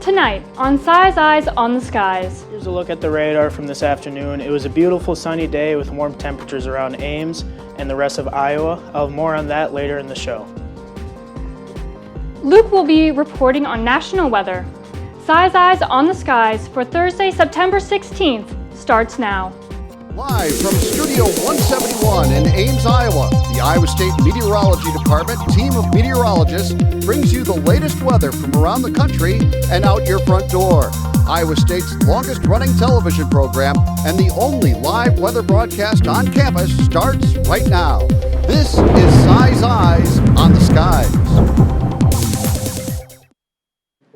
Tonight on Sai's Eyes on the Skies. Here's a look at the radar from this afternoon. It was a beautiful sunny day with warm temperatures around Ames and the rest of Iowa. I'll have more on that later in the show. Luke will be reporting on national weather. Sai's Eyes on the Skies for Thursday, September 16th starts now. Live from Studio 171 in Ames, Iowa, the Iowa State Meteorology Department team of meteorologists brings you the latest weather from around the country and out your front door. Iowa State's longest running television program and the only live weather broadcast on campus starts right now. This is Sai's Eyes on the Skies.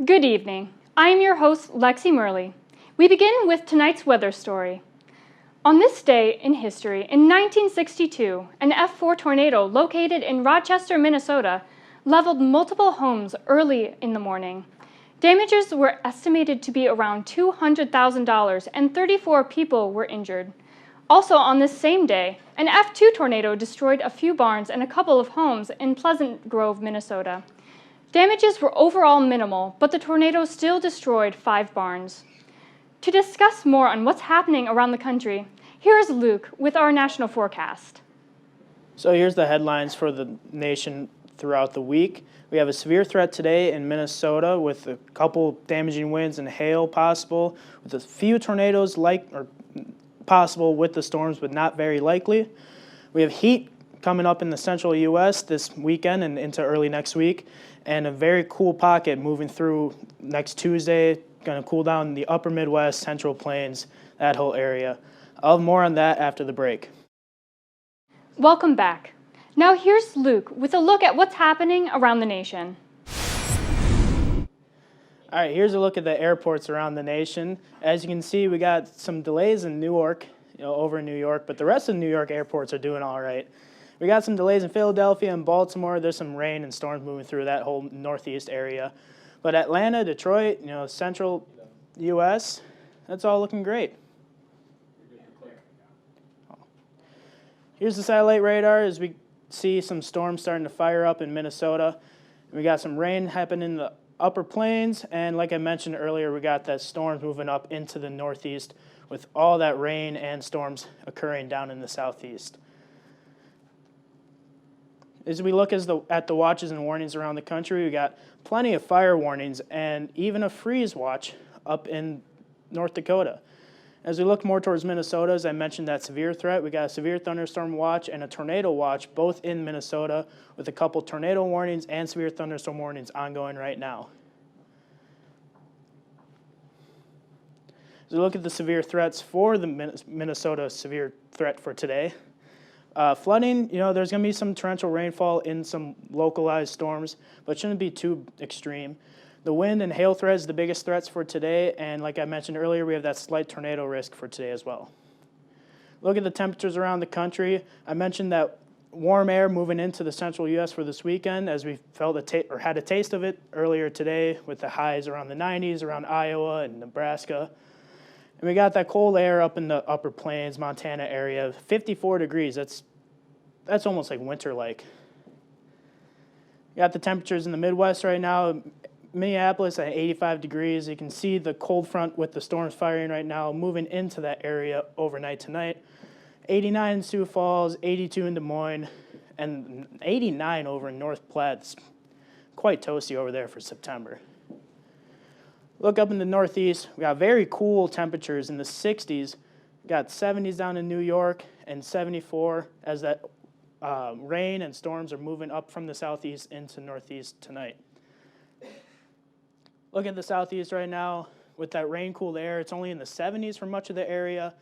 Good evening. I am your host, Lexie Merley. We begin with tonight's weather story. On this day in history, in 1962, an F4 tornado located in Rochester, Minnesota, leveled multiple homes early in the morning. Damages were estimated to be around $200,000 and 34 people were injured. Also on this same day, an F2 tornado destroyed a few barns and a couple of homes in Pleasant Grove, Minnesota. Damages were overall minimal, but the tornado still destroyed 5 barns. To discuss more on what's happening around the country, here is Luke with our national forecast. So here's the headlines for the nation throughout the week. We have a severe threat today in Minnesota with a couple damaging winds and hail possible, with a few tornadoes possible with the storms, but not very likely. We have heat coming up in the central U.S. this weekend and into early next week, and a very cool pocket moving through next Tuesday, going to cool down the upper Midwest, Central Plains, that whole area. I'll have more on that after the break. Welcome back. Now here's Luke with a look at what's happening around the nation. All right, here's a look at the airports around the nation. As you can see, we got some delays in Newark, over in New York, but the rest of the New York airports are doing all right. We got some delays in Philadelphia and Baltimore. There's some rain and storms moving through that whole northeast area. But Atlanta, Detroit, central U.S., that's all looking great. Here's the satellite radar as we see some storms starting to fire up in Minnesota. We got some rain happening in the upper plains, and like I mentioned earlier, we got that storms moving up into the northeast with all that rain and storms occurring down in the southeast. As we look at the watches and warnings around the country, we got plenty of fire warnings and even a freeze watch up in North Dakota. As we look more towards Minnesota, as I mentioned that severe threat, we got a severe thunderstorm watch and a tornado watch, both in Minnesota, with a couple tornado warnings and severe thunderstorm warnings ongoing right now. As we look at the severe threats for the Minnesota severe threat for today, flooding, there's going to be some torrential rainfall in some localized storms, but it shouldn't be too extreme. The wind and hail threat is the biggest threats for today, and like I mentioned earlier, we have that slight tornado risk for today as well. Look at the temperatures around the country. I mentioned that warm air moving into the central U.S. for this weekend, as we had a taste of it earlier today with the highs around the 90s around Iowa and Nebraska. And we got that cold air up in the upper plains, Montana area, 54 degrees. That's almost like winter-like. Got the temperatures in the Midwest right now. Minneapolis at 85 degrees. You can see the cold front with the storms firing right now, moving into that area overnight tonight. 89 in Sioux Falls, 82 in Des Moines, and 89 over in North Platte. It's quite toasty over there for September. Look up in the Northeast. We got very cool temperatures in the 60s. We got 70s down in New York and 74 as that rain and storms are moving up from the southeast into northeast tonight. Look at the southeast right now with that rain-cooled air. It's only in the 70s for much of the area.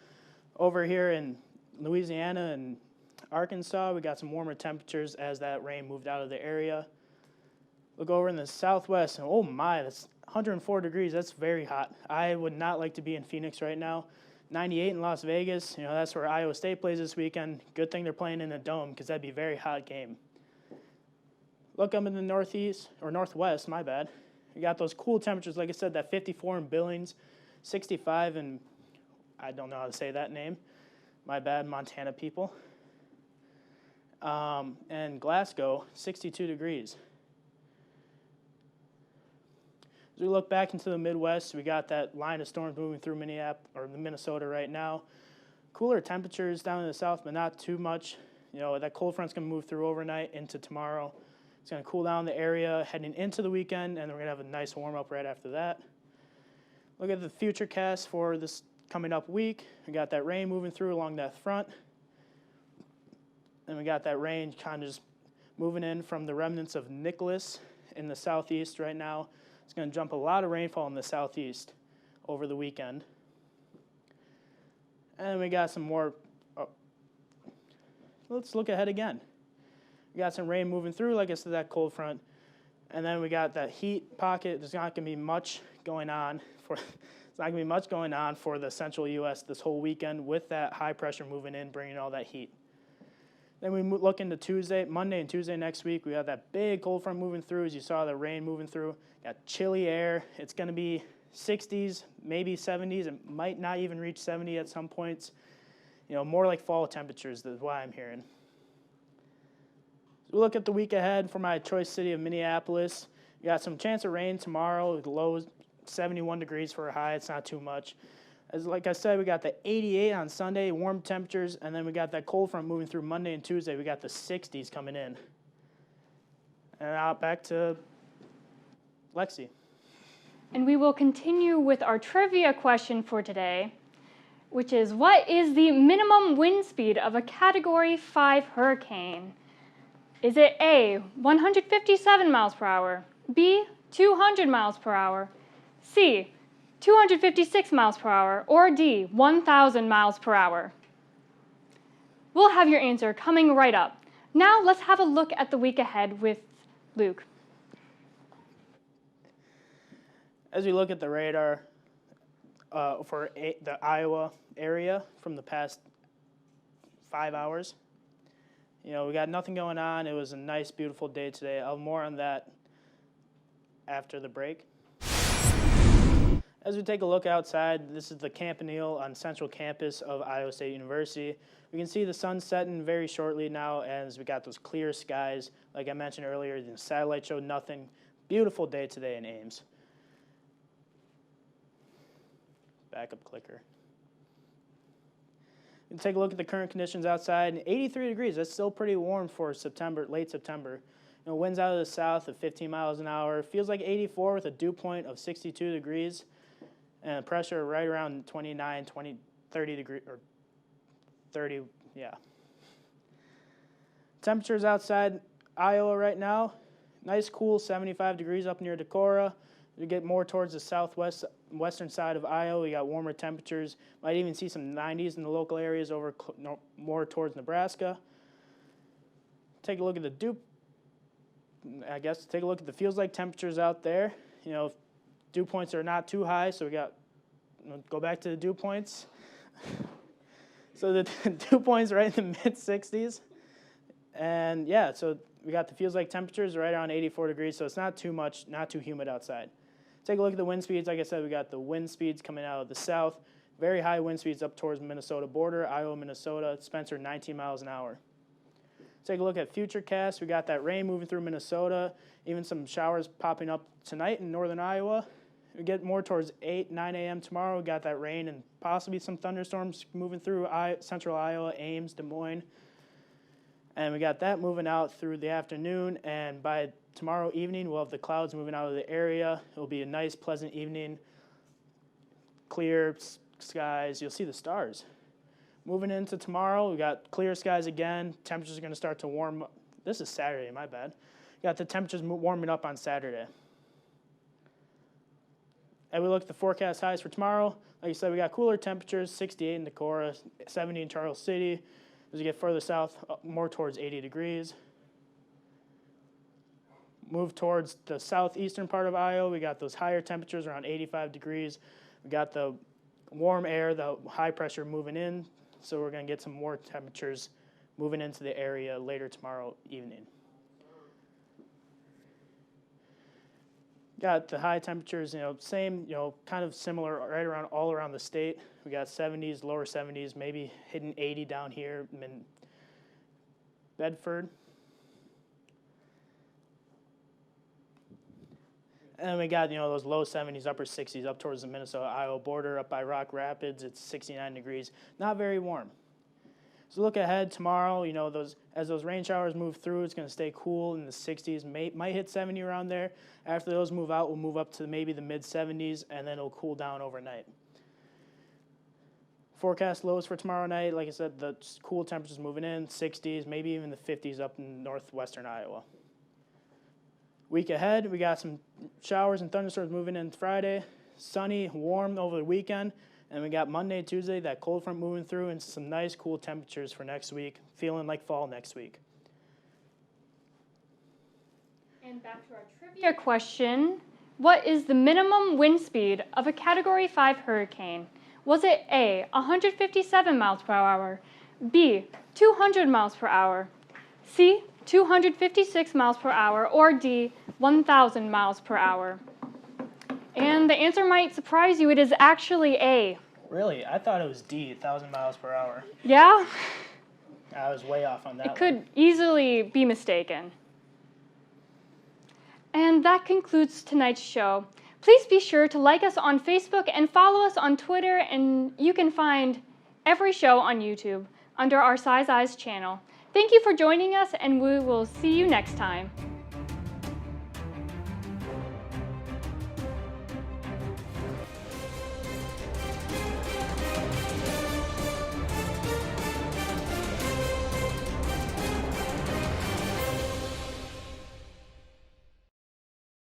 Over here in Louisiana and Arkansas, we got some warmer temperatures as that rain moved out of the area. Look over in the southwest, and oh my, that's 104 degrees. That's very hot. I would not like to be in Phoenix right now. 98 in Las Vegas. That's where Iowa State plays this weekend. Good thing they're playing in a dome because that'd be a very hot game. Look up in the northwest, my bad. We got those cool temperatures, like I said, that 54 in Billings, 65 in, I don't know how to say that name. My bad, Montana people. And Glasgow, 62 degrees. As we look back into the Midwest, we got that line of storms moving through Minnesota right now. Cooler temperatures down in the south, but not too much. That cold front's going to move through overnight into tomorrow. It's going to cool down the area heading into the weekend, and we're going to have a nice warm-up right after that. Look at the future cast for this coming up week. We got that rain moving through along that front. And we got that rain kind of just moving in from the remnants of Nicholas in the southeast right now. It's going to jump a lot of rainfall in the southeast over the weekend. And we got some more. Let's look ahead again. We got some rain moving through, like I said, that cold front. And then we got that heat pocket. There's not going to be much going on for the central U.S. this whole weekend with that high pressure moving in, bringing all that heat. Then we look into Monday and Tuesday next week. We have that big cold front moving through. As you saw, the rain moving through. Got chilly air. It's going to be 60s, maybe 70s. It might not even reach 70 at some points. More like fall temperatures is what I'm hearing. So we look at the week ahead for my choice city of Minneapolis. We got some chance of rain tomorrow. The low is 71 degrees for a high. It's not too much. Like I said, we got the 88 on Sunday, warm temperatures, and then we got that cold front moving through Monday and Tuesday. We got the 60s coming in. And now back to Lexie. And we will continue with our trivia question for today, which is, what is the minimum wind speed of a Category 5 hurricane? Is it A, 157 miles per hour, B, 200 miles per hour, C, 256 miles per hour, or D, 1,000 miles per hour? We'll have your answer coming right up. Now let's have a look at the week ahead with Luke. As we look at the radar for the Iowa area from the past 5 hours, we got nothing going on. It was a nice, beautiful day today. I'll have more on that after the break. As we take a look outside, this is the Campanile on Central Campus of Iowa State University. We can see the sun setting very shortly now as we got those clear skies. Like I mentioned earlier, the satellite showed nothing. Beautiful day today in Ames. Backup clicker. We can take a look at the current conditions outside. 83 degrees, that's still pretty warm for late September. Winds out of the south at 15 miles an hour. Feels like 84 with a dew point of 62 degrees. And pressure right around 29, 30 degrees, or 30, yeah. Temperatures outside Iowa right now, nice cool 75 degrees up near Decorah. We get more towards the western side of Iowa. We got warmer temperatures. Might even see some 90s in the local areas over more towards Nebraska. Take a look at the dew feels like temperatures out there. Dew points are not too high, so go back to the dew points. So the dew points right in the mid-60s. And yeah, so we got the feels like temperatures right around 84 degrees, so it's not too much, not too humid outside. Take a look at the wind speeds. Like I said, we got the wind speeds coming out of the south. Very high wind speeds up towards Minnesota border, Iowa, Minnesota, Spencer, 19 miles an hour. Take a look at futurecast. We got that rain moving through Minnesota, even some showers popping up tonight in northern Iowa. We get more towards 9 a.m. tomorrow. We got that rain and possibly some thunderstorms moving through central Iowa, Ames, Des Moines. And we got that moving out through the afternoon. And by tomorrow evening, we'll have the clouds moving out of the area. It'll be a nice, pleasant evening. Clear skies. You'll see the stars. Moving into tomorrow, we got clear skies again. Temperatures are going to start to warm up. This is Saturday, my bad. Got the temperatures warming up on Saturday. And we look at the forecast highs for tomorrow. Like you said, we got cooler temperatures, 68 in Decorah, 70 in Charles City. As we get further south, more towards 80 degrees. Move towards the southeastern part of Iowa. We got those higher temperatures around 85 degrees. We got the warm air, the high pressure moving in. So we're going to get some more temperatures moving into the area later tomorrow evening. Got the high temperatures, same, kind of similar right around all around the state. We got 70s, lower 70s, maybe hitting 80 down here in Bedford. And then we got, those low 70s, upper 60s up towards the Minnesota-Iowa border, up by Rock Rapids. It's 69 degrees. Not very warm. So look ahead tomorrow, as those rain showers move through, it's going to stay cool in the 60s, might hit 70 around there. After those move out, we'll move up to maybe the mid-70s, and then it'll cool down overnight. Forecast lows for tomorrow night, like I said, the cool temperatures moving in, 60s, maybe even the 50s up in northwestern Iowa. Week ahead, we got some showers and thunderstorms moving in Friday, sunny, warm over the weekend. And we got Monday, Tuesday, that cold front moving through, and some nice cool temperatures for next week, feeling like fall next week. And back to our trivia question. What is the minimum wind speed of a Category 5 hurricane? Was it A, 157 miles per hour, B, 200 miles per hour, C, 256 miles per hour, or D, 1,000 miles per hour? And the answer might surprise you. It is actually A. Really? I thought it was D, 1,000 miles per hour. Yeah? I was way off on that It could easily be mistaken. And that concludes tonight's show. Please be sure to like us on Facebook and follow us on Twitter, and you can find every show on YouTube under our Size Eyes channel. Thank you for joining us, and we will see you next time.